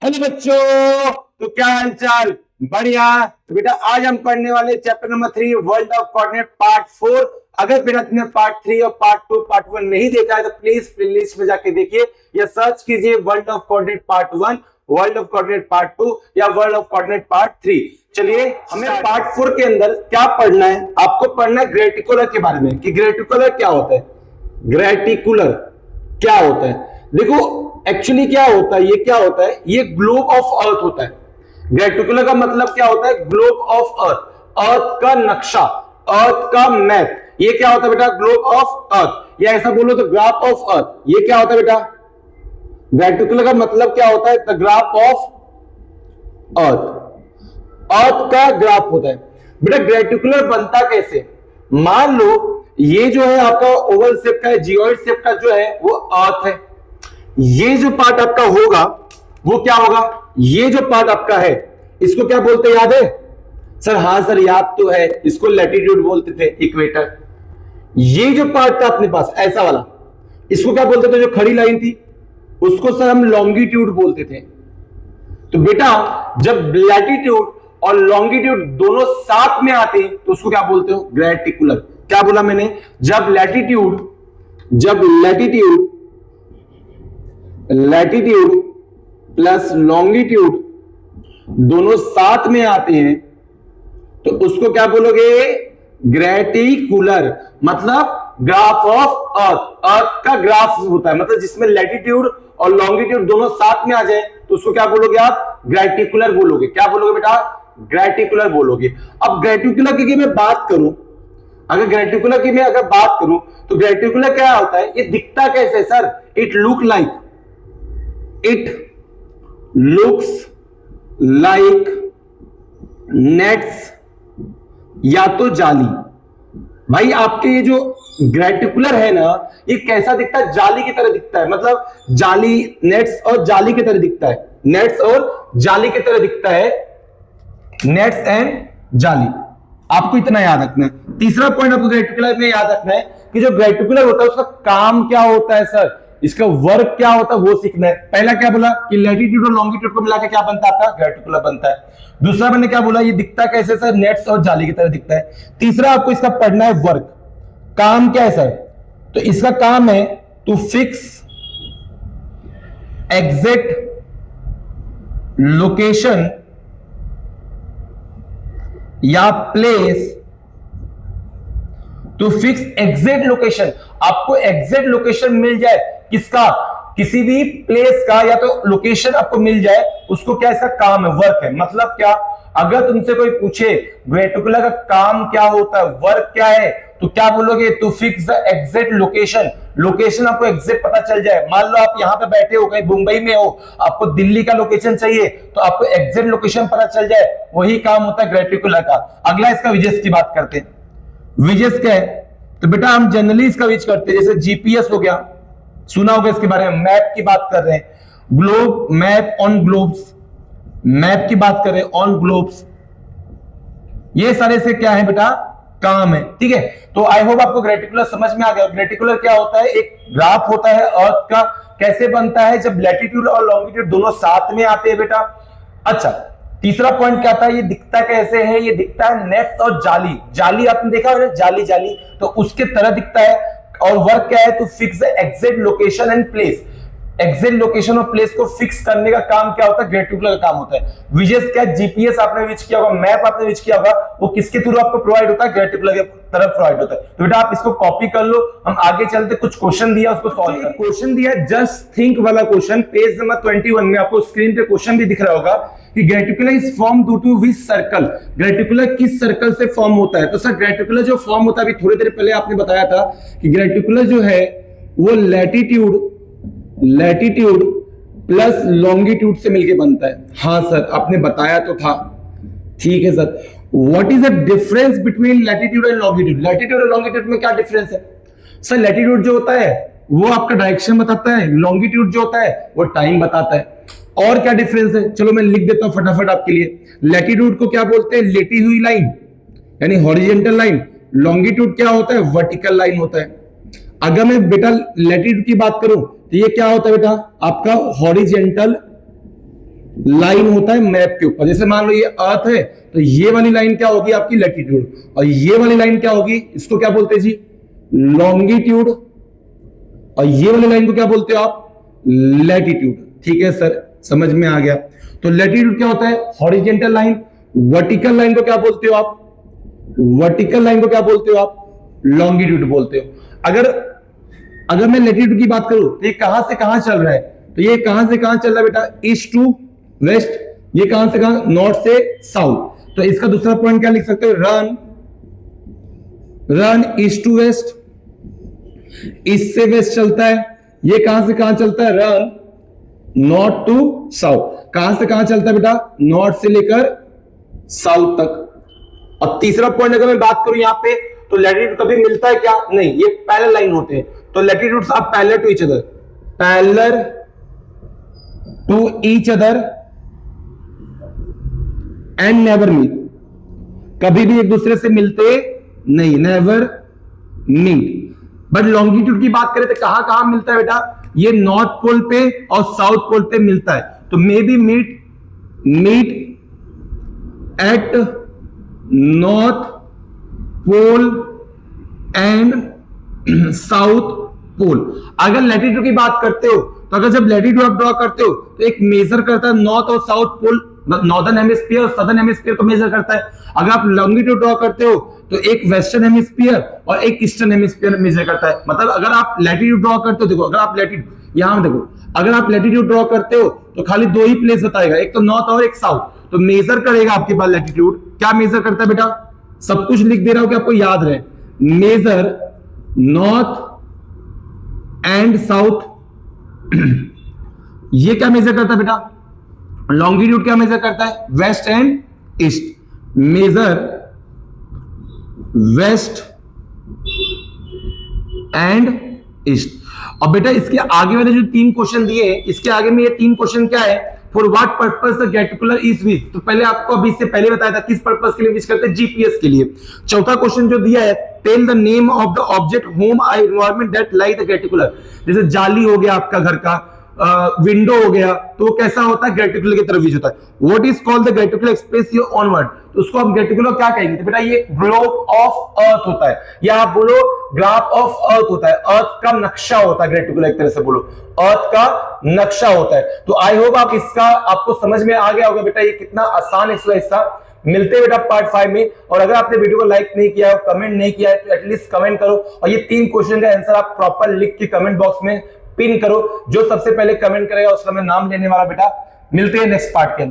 Hello बच्चों, तो क्या हाल चाल? बढ़िया। तो बेटा आज हम पढ़ने वाले chapter number 3 world of coordinate part 4। अगर बेटा तुमने पार्ट 3 और पार्ट 1 नहीं देखा है तो प्लीज प्लेलिस्ट में जाके देखिए या सर्च कीजिए world of coordinate part 1, world of coordinate part 2 या वर्ल्ड ऑफ कोऑर्डिनेट पार्ट 3। चलिए हमें पार्ट 4 के अंदर क्या पढ़ना है? आपको पढ़ना है ग्रेटिकुलर के बारे में कि ग्रेटिकुलर क्या होता है। ग्रेटिकुलर क्या होता है? देखो एक्चुअली क्या होता है, ये क्या होता है, ये ग्लोब ऑफ अर्थ होता है। ग्रेटिकुलर का मतलब क्या होता है? ग्लोब ऑफ अर्थ, अर्थ का नक्शा, अर्थ का मैप। ये क्या होता है बेटा? ग्लोब ऑफ अर्थ, या ऐसा बोलो तो ग्राफ ऑफ अर्थ। ये क्या होता है बेटा? ग्रेटिकुलर का मतलब क्या होता है? द ग्राफ ऑफ अर्थ, अर्थ का ग्राफ होता है। बेटा ग्रेटिकुलर बनता कैसे? मान लो ये जो है आपका ओवल शेप का है, जियोइड शेप का जो है वो अर्थ है। ये जो पार्ट आपका होगा वो क्या होगा? ये जो पार्ट आपका है इसको क्या बोलते हैं, याद है सर? हाँ सर याद तो है, इसको लैटिट्यूड बोलते थे, इक्वेटर। ये जो पार्ट था अपने पास ऐसा वाला, इसको क्या बोलते थे? जो खड़ी लाइन थी उसको सर हम लॉन्गिट्यूड बोलते थे। तो बेटा जब लैटिट्यूड और लॉन्गिट्यूड दोनों साथ में आते हैं तो उसको क्या बोलते हो? ग्रेटिकुलर। क्या बोला मैंने? जब लैटिट्यूड प्लस लॉन्गिट्यूड दोनों साथ में आते हैं तो उसको क्या बोलोगे? ग्रेटिकुलर। मतलब ग्राफ ऑफ अर्थ, अर्थ का ग्राफ होता है, मतलब जिसमें लैटिट्यूड और लॉन्गिट्यूड दोनों साथ में आ जाए तो उसको क्या बोलोगे आप? ग्रेटिकुलर बोलोगे। क्या बोलोगे बेटा? ग्रेटिकुलर बोलोगे। अब ग्रेटिकुलर की मैं बात करूं, अगर ग्रेटिकुलर की मैं अगर बात करूं तो ग्रेटिकुलर क्या होता है? ये दिखता कैसे है sir? It looks like nets या तो जाली। भाई आपके ये जो ग्रेटिकुलर है ना, ये कैसा दिखता है? जाली की तरह दिखता है। मतलब जाली, नेट्स और जाली की तरह दिखता है, नेट्स और जाली की तरह दिखता है, नेट्स एंड जाली। आपको इतना याद रखना है। तीसरा पॉइंट आपको ग्रेटिकुलर में याद रखना है कि जो ग्रेटिकुलर होता है उसका काम क्या होता है सर, इसका वर्क क्या होता है वो सीखना है। पहला क्या बोला कि लैटिट्यूड और लॉन्गिट्यूड को मिलाकर क्या बनता है? आपका ग्रेटिकुलर बनता है। दूसरा मैंने क्या बोला? ये दिखता कैसे सर? नेट्स और जाली की तरह दिखता है। तीसरा आपको इसका पढ़ना है वर्क, काम क्या है सर? तो इसका काम है टू फिक्स एग्जैक्ट लोकेशन या place, to fix exact location. आपको एग्जैक्ट लोकेशन मिल जाए किसका? किसी भी प्लेस का, या तो लोकेशन आपको मिल जाए, उसको क्या इसका काम है? वर्क है। मतलब क्या? अगर तुमसे कोई पूछे ग्रेटिकुलर का काम क्या होता है, वर्क क्या है, तो क्या बोलोगे? To fix the exact location. Location आपको एग्जैक्ट पता चल जाए। मान लो आप यहां पे बैठे हो, कहीं मुंबई में हो, आपको दिल्ली का लोकेशन चाहिए तो आपको एग्जैक्ट लोकेशन पता चल जाए, वही काम होता है ग्रेटिकुलर का। अगला इसका विजेस की बात करते हैं। विजेस क्या है? तो बेटा हम जनरली इसका यूज करते हैं, जैसे जीपीएस हो गया, सुना होगा इसके बारे में। मैप की बात कर रहे हैं, globe map on globes, map की बात कर रहे हैं ऑन ग्लोब्स। ये सारे से क्या है बेटा? काम है। ठीक है, तो आई होप आपको ग्रेटिकुलर समझ में आ गया। ग्रेटिकुलर क्या होता है? एक ग्राफ होता है अर्थ का। कैसे बनता है? जब लैटिट्यूड और लॉन्गिट्यूड दोनों साथ में आते हैं बेटा। अच्छा, तीसरा पॉइंट क्या था? ये दिखता कैसे है? ये दिखता है नेट्स और जाली। जाली आपने देखा है ना, जाली जाली, तो उसके तरह दिखता है। और वर्क क्या है? To fix the exact location and place. Exact location और प्लेस को फिक्स करने का काम क्या होता है? ग्रेटिकुलर का काम होता है। विजेस क्या? जीपीएस आपने यूज किया होगा, मैप आपने यूज किया होगा, वो किसके थ्रू आपको प्रोवाइड होता है? ग्रेटिकुलर के तरफ प्रोवाइड होता है। तो बेटा आप इसको कॉपी कर लो, हम आगे चलते। कुछ क्वेश्चन दिया उसको सॉल्व कर। क्वेश्चन दिया जस्ट थिंक वाला क्वेश्चन, पेज नंबर 21 में आपको स्क्रीन पे क्वेश्चन भी दिख रहा होगा कि graticular is form due to which circle. Graticular किस सर्कल से फॉर्म होता है? तो सर ग्रेटिकुलर जो फॉर्म होता है, अभी थोड़ी देर पहले आपने बताया था कि ग्रेटिकुलर जो है वो लैटिट्यूड प्लस लॉन्गिट्यूड से मिलकर बनता है। हाँ सर आपने बताया तो था। ठीक है sir, what is the difference between latitude and longitude? Latitude और लॉन्गिट्यूड में क्या डिफरेंस है? सर लैटिट्यूड जो होता है वो आपका डायरेक्शन बताता है, लॉन्गिट्यूड जो होता है वो टाइम बताता है। और क्या डिफरेंस है? चलो मैं लिख देता हूं फटाफट आपके लिए। लैटिट्यूड को क्या बोलते हैं? लेटी हुई लाइन, यानी हॉरिजॉन्टल लाइन। लॉन्गिट्यूड क्या होता है? वर्टिकल लाइन होता है। अगर मैं बेटा लैटिट्यूड की बात करूं तो ये क्या होता है बेटा? आपका हॉरिजॉन्टल लाइन होता है मैप के ऊपर। जैसे मान लो ये अर्थ है तो ये वाली लाइन क्या होगी आपकी लैटिट्यूड, और ये वाली लाइन क्या होगी, इसको क्या बोलते हैं जी लॉन्गिट्यूड, और ये वाली लाइन को क्या बोलते हो आप लैटिट्यूड। ठीक है सर, समझ में आ गया। तो लैटिट्यूड क्या होता है हॉरिजेंटल लाइन, वर्टिकल लाइन को क्या बोलते हो आप, वर्टिकल लाइन को क्या बोलते हो आप लॉन्गिट्यूड बोलते हो। अगर मैं लैटिट्यूड की बात करूं तो ये कहां से कहां चल रहा है, तो ये कहां से कहां चल रहा है बेटा ईस्ट टू वेस्ट, ये कहां से कहां नॉर्थ से साउथ। तो इसका दूसरा पॉइंट क्या लिख सकते हो run east to west, east से वेस्ट चलता है। ये कहां से कहां चलता है रन नॉर्थ टू साउथ, कहां से कहां चलता है बेटा नॉर्थ से लेकर साउथ तक। और तीसरा पॉइंट अगर मैं बात करूं यहां पे तो लैटिट्यूड कभी मिलता है क्या, नहीं, ये पैरेलल लाइन होते हैं। तो latitudes are parallel to each other, parallel to each other and never meet, कभी भी एक दूसरे से मिलते नहीं, नेवर मीट। बट लॉन्गिट्यूड की बात करें तो कहां कहां मिलता है बेटा, ये नॉर्थ पोल पे और साउथ पोल पे मिलता है। तो maybe meet at north pole and south pole. अगर लैटिट्यूड की बात करते हो तो अगर जब लैटिट्यूड आप ड्रॉ करते हो तो एक मेजर करता है नॉर्थ और साउथ पोल, नॉर्दर्न हेमिस्फीयर और सदर्न हेमिस्फीयर को मेजर करता है। अगर आप लॉन्गिट्यूड ड्रॉ करते हो तो एक वेस्टर्न हेमिस्फीयर और एक ईस्टर्न हेमिस्फीयर मेजर करता है। मतलब अगर आप लैटिट्यूड ड्रॉ करते हो, देखो अगर आप लैटिट्यूड यहां देखो, अगर आप लैटिट्यूड ड्रॉ करते हो तो खाली दो ही प्लेस बताएगा, एक तो नॉर्थ और एक साउथ। तो मेजर करेगा आपके पास लैटिट्यूड, क्या मेजर करता है बेटा, सब कुछ लिख दे रहा हूं कि आपको याद रहे, मेजर नॉर्थ एंड साउथ। ये क्या मेजर करता है बेटा, लॉन्गिट्यूड क्या मेजर करता है west and east, measure west and east. और बेटा इसके आगे वाले जो तीन क्वेश्चन दिए हैं, इसके आगे में ये तीन क्वेश्चन क्या है, for what purpose the reticular is used. तो पहले आपको अभी इससे पहले बताया था किस पर्पस के लिए यूज करते हैं, जीपीएस के लिए। चौथा क्वेश्चन जो दिया है, tell the name of the object home I environment that like the reticular. जैसे जाली हो गया आपका घर का, विंडो हो गया, तो वो कैसा होता है रेटिकुलर की तरफ यूज होता है। What is called the reticular express your onward, तो उसको हम रेटिकुलर क्या कहेंगे, तो बेटा ये ग्लोब ऑफ अर्थ होता है, या आप बोलो ग्राफ ऑफ अर्थ होता है, अर्थ का नक्शा होता है रेटिकुलर, एक तरह से बोलो अर्थ का नक्शा होता है। तो आई होप आप इसका आपको समझ में आ गया होगा बेटा, ये कितना आसान एक्सरसाइज था। मिलते हैं बेटा पार्ट 5 में। और अगर आपने वीडियो को लाइक नहीं किया है, कमेंट नहीं किया है, तो एटलीस्ट कमेंट करो, और ये 3 क्वेश्चन का आंसर आप प्रॉपर लिख के कमेंट बॉक्स में पिन करो। जो सबसे पहले कमेंट करेगा उसका मैं नाम लेने वाला बेटा। मिलते हैं नेक्स्ट पार्ट के अंदर।